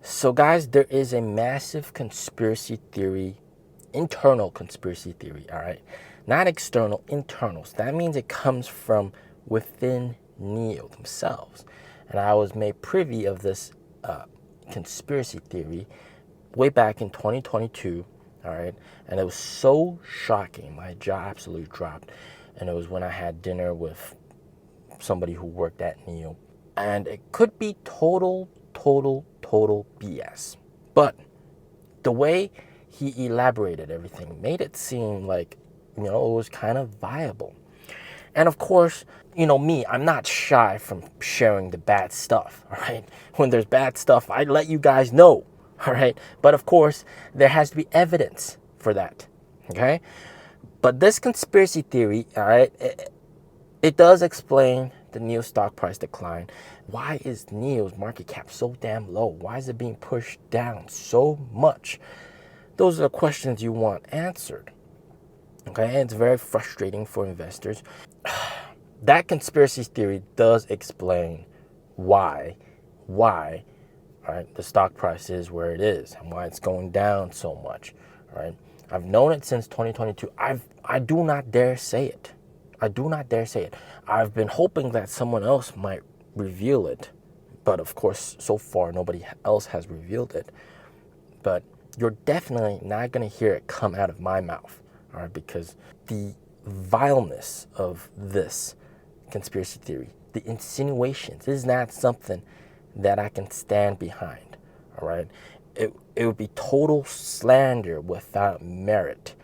So guys, there is a massive conspiracy theory, internal conspiracy theory, all right? Not external, internal. So that means it comes from within NIO themselves. And I was made privy of this conspiracy theory way back in 2022, all right? And it was so shocking. My jaw absolutely dropped. And it was when I had dinner with somebody who worked at NIO. And it could be total BS. But the way he elaborated everything made it seem like, it was kind of viable. And of course, me, I'm not shy from sharing the bad stuff, all right? When there's bad stuff, I let you guys know, all right? But of course, there has to be evidence for that, okay? But this conspiracy theory, all right, it does explain the NIO stock price decline. Why is NIO's market cap so damn low? Why is it being pushed down so much? Those are the questions you want answered. Okay, and it's very frustrating for investors. That conspiracy theory does explain why, right, the stock price is where it is and why it's going down so much, right? I've known it since 2022. I do not dare say it. I do not dare say it. I've been hoping that someone else might reveal it, but of course, so far, nobody else has revealed it. But you're definitely not going to hear it come out of my mouth, all right? Because the vileness of this conspiracy theory, the insinuations, is not something that I can stand behind, all right? It would be total slander without merit,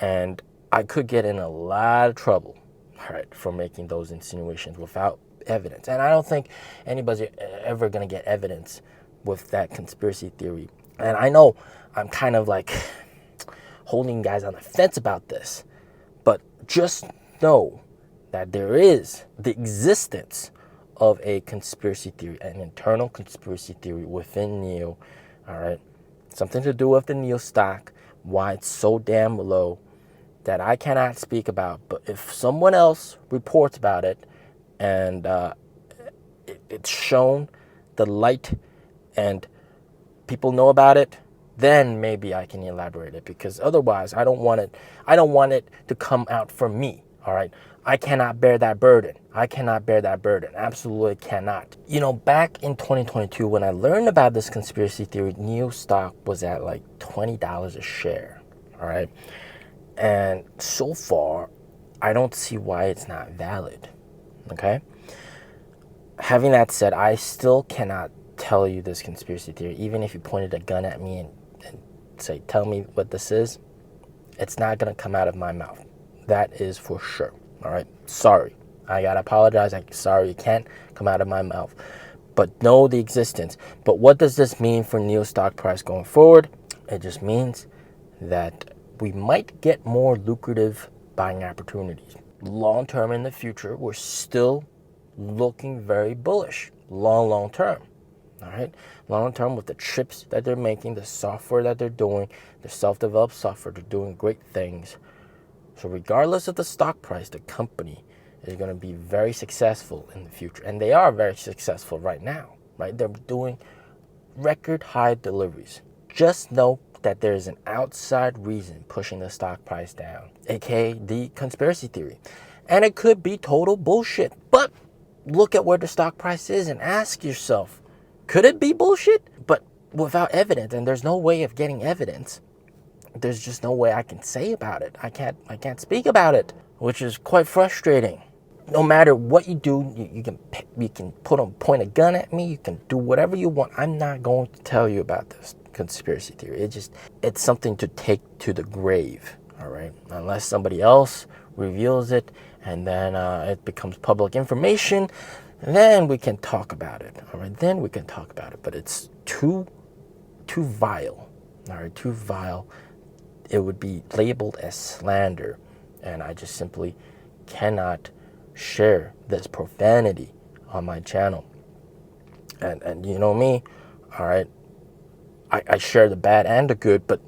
and I could get in a lot of trouble, all right, for making those insinuations without evidence. And I don't think anybody's ever going to get evidence with that conspiracy theory. And I know I'm kind of like holding guys on the fence about this, but just know that there is the existence of a conspiracy theory, an internal conspiracy theory within NIO, all right? Something to do with the NIO stock, why it's so damn low, that I cannot speak about. But if someone else reports about it and it's shown the light and people know about it, then maybe I can elaborate it, because otherwise I don't want it to come out from me, all right? I cannot bear that burden. Absolutely cannot. Back in 2022, when I learned about this conspiracy theory, NIO stock was at like $20 a share, all right? And so far, I don't see why it's not valid, okay? Having that said, I still cannot tell you this conspiracy theory. Even if you pointed a gun at me and say, tell me what this is, it's not going to come out of my mouth. That is for sure, all right? Sorry. I got to apologize. Sorry, it can't come out of my mouth. But know the existence. But what does this mean for NIO stock price going forward? It just means that we might get more lucrative buying opportunities. Long term in the future, we're still looking very bullish. Long term. All right? Long term, with the chips that they're making, the software that they're doing, the self-developed software, they're doing great things. So regardless of the stock price, the company is going to be very successful in the future. And they are very successful right now, right? They're doing record high deliveries. Just know that there is an outside reason pushing the stock price down, aka the conspiracy theory. And it could be total bullshit. But look at where the stock price is and ask yourself, could it be bullshit? But without evidence, and there's no way of getting evidence, there's just no way I can say about it. I can't speak about it, which is quite frustrating. No matter what you do, you can point a gun at me, you can do whatever you want. I'm not going to tell you about this conspiracy theory. It's something to take to the grave, all right? Unless somebody else reveals it and then it becomes public information, then we can talk about it, all right? Then we can talk about it, but it's too vile, all right? Too vile. It would be labeled as slander, and I just simply cannot share this profanity on my channel. And you know me, all right? I share the bad and the good, but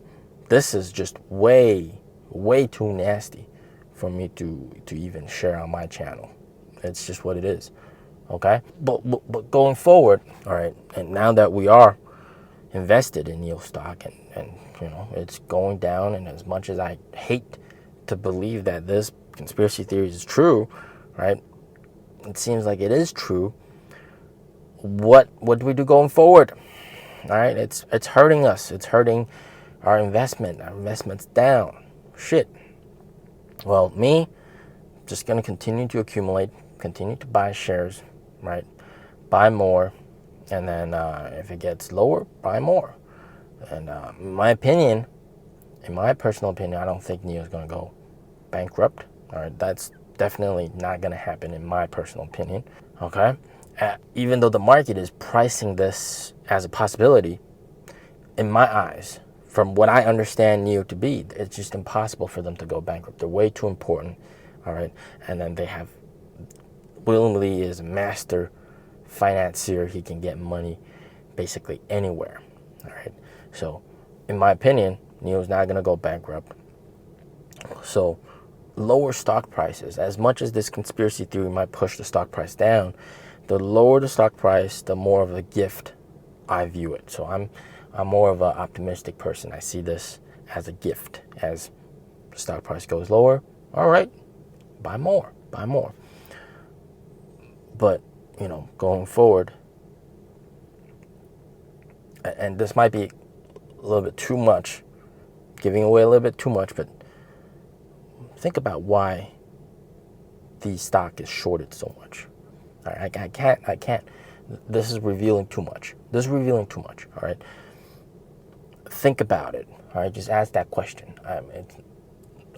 this is just way too nasty for me to even share on my channel. It's just what it is, okay? But going forward, all right, and now that we are invested in NIO stock, and you know, it's going down. And as much as I hate to believe that this conspiracy theory is true, right? It seems like it is true. What do we do going forward? All right, it's hurting us. It's hurting our investment. Our investment's down. Shit. Well, me, just gonna continue to accumulate, continue to buy shares, right? Buy more, and then if it gets lower, buy more. And in my opinion, in my personal opinion, I don't think NIO is gonna go bankrupt. All right, that's definitely not gonna happen in my personal opinion. Okay, even though the market is pricing this as a possibility, in my eyes, from what I understand NIO to be, it's just impossible for them to go bankrupt. They're way too important. All right, and then they have William Lee is a master financier. He can get money basically anywhere. All right, so in my opinion, NIO is not going to go bankrupt. So lower stock prices, as much as this conspiracy theory might push the stock price down, the lower the stock price, the more of a gift I view it. So I'm more of an optimistic person. I see this as a gift. As the stock price goes lower, all right, buy more. But, you know, going forward, and this might be a little bit too much, giving away a little bit too much, but think about why the stock is shorted so much. All right, I can't. This is revealing too much. All right. Think about it. All right, just ask that question.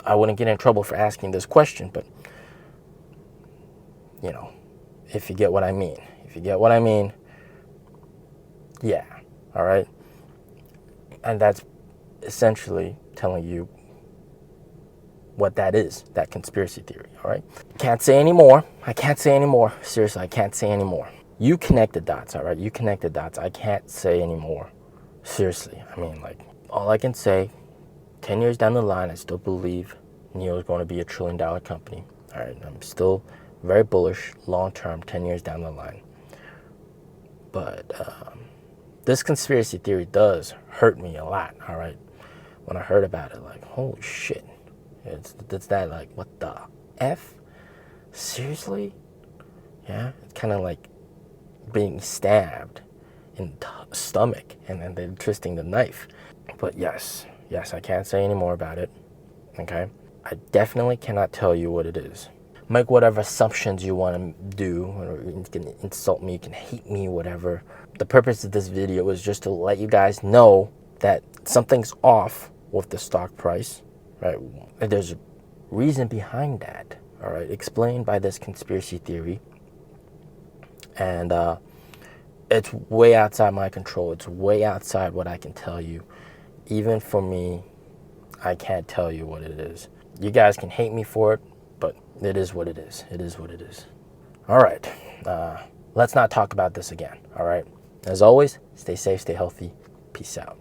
I wouldn't get in trouble for asking this question, but you know, if you get what I mean. Yeah. All right. And that's essentially telling you what that is, that conspiracy theory. All right. I can't say anymore. Seriously, I can't say anymore. You connect the dots. All right. I can't say anymore. Seriously. I mean, like, all I can say, 10 years down the line, I still believe NIO is going to be $1 trillion company. All right. I'm still very bullish long term, 10 years down the line. But this conspiracy theory does hurt me a lot. All right. When I heard about it, like, holy shit. It's that, like, what the F? Seriously? Yeah. It's kind of like being stabbed in the stomach and then they're twisting the knife. But yes, I can't say any more about it. Okay. I definitely cannot tell you what it is. Make whatever assumptions you want to do. Or you can insult me, you can hate me, whatever. The purpose of this video is just to let you guys know that something's off with the stock price, right? There's a reason behind that, all right, explained by this conspiracy theory. And it's way outside my control. It's way outside what I can tell you. Even for me, I can't tell you what it is. You guys can hate me for it, but it is what it is. All right. Let's not talk about this again. All right. As always, stay safe, stay healthy. Peace out.